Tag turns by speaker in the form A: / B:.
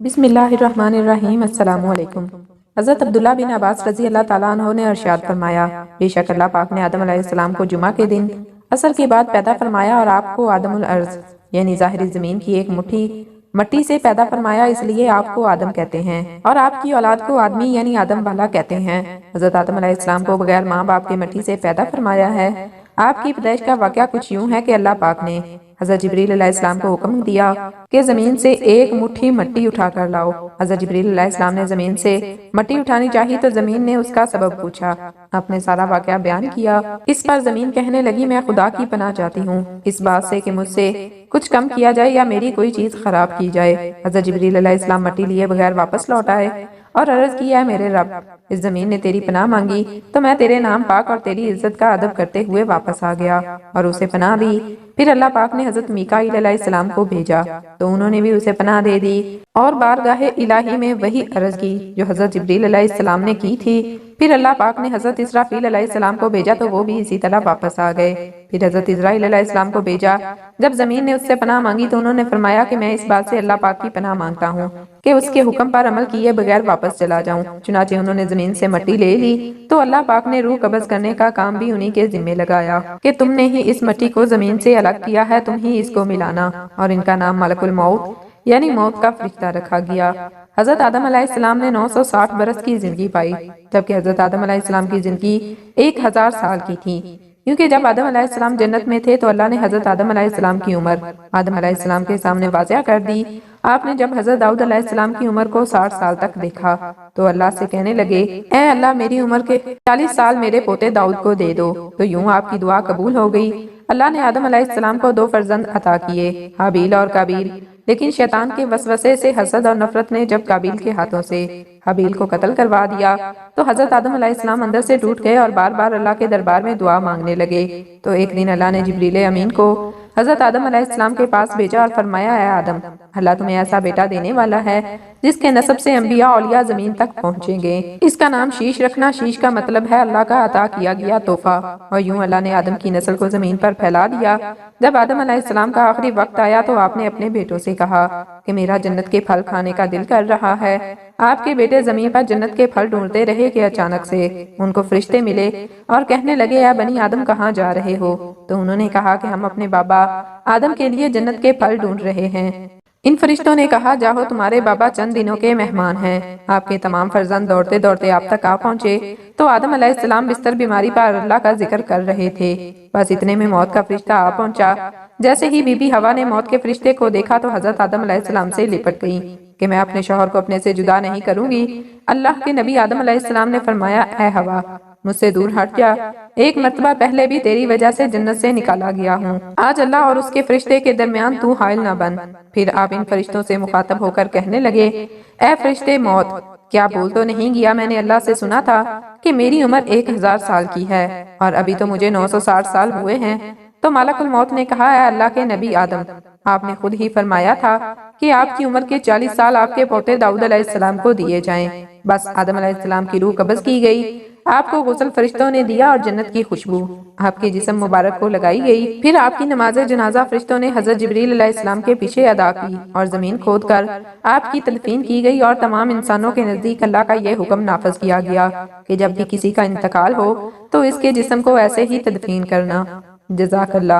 A: बिस्मिल्लाहिर्रहमानिर्रहीम। अस्सलामु अलैकुम। हज़रत अब्दुल्ला बिन अब्बास रज़ी अल्लाह ताला अन्हो ने इरशाद फरमाया, बेशक अल्लाह पाक ने आदम अलैहिस्सलाम को जुमा के दिन असर के बाद पैदा फरमाया और आपको आदमुल अर्ज़ यानी ज़ाहिरी ज़मीन की एक मुट्ठी मट्टी से पैदा फरमाया, इसलिए आपको आदम कहते हैं और आपकी औलाद को आदमी यानी आदम वाला कहते हैं। हज़रत आदम अलैहिस्सलाम को बगैर माँ बाप के मट्टी से पैदा फरमाया है। आपकी पैदाइश का वाक़या कुछ यूं है कि अल्लाह पाक ने हज़रत जिब्रील अलैहिस्सलाम को हुक्म दिया कि ज़मीन से एक मुट्ठी मिट्टी उठा कर लाओ। हज़रत जिब्रील अलैहिस्सलाम ने ज़मीन से मिट्टी उठानी चाहिए तो ज़मीन ने उसका सबब पूछा। आपने सारा वाक़या बयान किया। इस पर ज़मीन कहने लगी, मैं खुदा की पनाह चाहती हूँ इस बात से कि मुझसे कुछ कम किया जाए या मेरी कोई चीज़ खराब की जाए। हज़रत जिब्रील अलैहिस्सलाम मिट्टी लिए बगैर वापस लौट आए और अर्ज़ किया, मेरे रब, इस ज़मीन ने तेरी पनाह मांगी तो मैं तेरे नाम पाक और तेरी इज्जत का अदब करते हुए वापस आ गया और उसे पनाह दी। फिर अल्लाह पाक ने हज़रत मीकाईल अलैहिस्सलाम को भेजा तो उन्होंने भी उसे पनाह दे दी और बारगाह इलाही में वही अर्ज़ की जो हज़रत जिब्रील अलैहिस्सलाम ने की थी। फिर अल्लाह पाक ने हज़रत इसराफील अलैहिस्सलाम को भेजा तो वो भी इसी तरह वापस आ गए। फिर हज़रत इज़राइल अलैहिस्सलाम को भेजा। जब ज़मीन ने उससे पनाह मांगी तो उन्होंने फरमाया कि मैं इस बात से अल्लाह पाक की पनाह मांगता हूँ कि उसके हुक्म पर अमल किए बगैर वापस चला जाऊं। चुनाचे उन्होंने ज़मीन से मिट्टी ले ली तो अल्लाह पाक ने रूह कब्ज़ करने का काम भी उन्हीं के जिम्मे लगाया कि तुमने ही इस मिट्टी को ज़मीन से अलग किया है, तुम ही इसको मिलाना। और इनका नाम मलकुल मौत यानी मौत का फरिश्ता रखा गया। हज़रत आदम अलैहिस्सलाम ने 960 बरस की जिंदगी पाई, जबकि हज़रत आदम अलैहिस्सलाम की जिंदगी 1000 साल की थी, क्योंकि जब आदम अलैहिस्सलाम जन्नत में थे तो अल्लाह ने हज़रत आदम अलैहिस्सलाम की उम्र आदम अलैहिस्सलाम के सामने वाज़िया कर दी। आपने जब हज़रत दाऊद अलैहिस्सलाम की उम्र को 60 साल तक देखा तो अल्लाह से कहने लगे, ऐ अल्लाह, मेरी उम्र के 40 साल मेरे पोते दाऊद को दे दो। तो यूं आपकी दुआ कबूल हो गई। अल्लाह ने आदम अलैहिस्सलाम को 2 फर्जंद अता किए, हाबील और काबील। लेकिन शैतान के वसवसे से हसद और नफरत ने जब काबील के हाथों से हाबील को कत्ल करवा दिया तो हज़रत आदम अलैहिस्सलाम अंदर से टूट गए और बार बार अल्लाह के दरबार में दुआ मांगने लगे। तो एक दिन अल्लाह ने जिब्रील अमीन को हज़रत आदम अलैहिस्सलाम के पास भेजा और फरमाया, ऐ आदम, अल्लाह तुम्हें ऐसा बेटा देने वाला है जिसके नसब से अंबिया औलिया ज़मीन तक पहुँचेंगे। इसका नाम शीश रखना। शीश का मतलब है अल्लाह का अता किया गया तोहफा। और यूं अल्लाह ने आदम की नस्ल को ज़मीन पर फैला दिया। जब आदम अलैहिस्सलाम का आखिरी वक्त आया तो आपने अपने बेटों से कहा कि मेरा जन्नत के फल खाने का दिल कर रहा है। आपके बेटे जमीन पर जन्नत के फल ढूंढते रहे कि अचानक से उनको फरिश्ते मिले और कहने लगे, या बनी आदम कहाँ जा रहे हो? तो उन्होंने कहा कि हम अपने बाबा आदम के लिए जन्नत के फल ढूंढ रहे हैं। इन फरिश्तों ने कहा, जाओ, तुम्हारे बाबा चंद दिनों के मेहमान हैं। आपके तमाम फर्जंद दौड़ते दौड़ते आप तक आ पहुंचे तो आदम अलैहिस्सलाम बिस्तर बीमारी पर अल्लाह का जिक्र कर रहे थे। बस इतने में मौत का फरिश्ता आ पहुंचा। जैसे ही बीबी हवा ने मौत के फरिश्ते को देखा तो हज़रत आदम अलैहिस्सलाम से लिपट गई कि मैं अपने शौहर को अपने से जुदा नहीं करूंगी। अल्लाह के नबी आदम अलैहिस्सलाम ने फरमाया, ऐ हवा, मुझसे दूर हट जा। एक मर्तबा पहले भी तेरी वजह से जन्नत से निकाला गया हूँ। आज अल्लाह और उसके फरिश्ते के दरमियान तू हाइल न बन। फिर आप इन फरिश्तों से मुखातब होकर कहने लगे, ऐ फरिश्ते मौत, क्या बोल तो नहीं गया? मैंने अल्लाह से सुना था कि मेरी उम्र 1000 साल की है और अभी तो मुझे 960 साल हुए हैं। तो मलकुल मौत ने कहा, है अल्लाह के नबी आदम, आपने खुद ही फरमाया था कि आपकी उम्र के 40 साल आपके पोते दाऊद अलैहिस्सलाम को दिए जाएं। बस आदम अलैहिस्सलाम की रूह कब्ज़ की गई। आपको गुस्ल फरिश्तों ने दिया और जन्नत की खुशबू आपके जिस्म मुबारक को लगाई गई। फिर आपकी नमाज जनाजा फरिश्तों ने हज़रत जिब्रील अलैहिस्सलाम के पीछे अदा की और जमीन खोद कर आपकी तदफीन की गई और तमाम इंसानों के नजदीक अल्लाह का यह हुक्म नाफज किया गया कि जब भी किसी का इंतकाल हो तो इसके जिस्म को ऐसे ही तदफीन करना। जज़ाकल्लाह।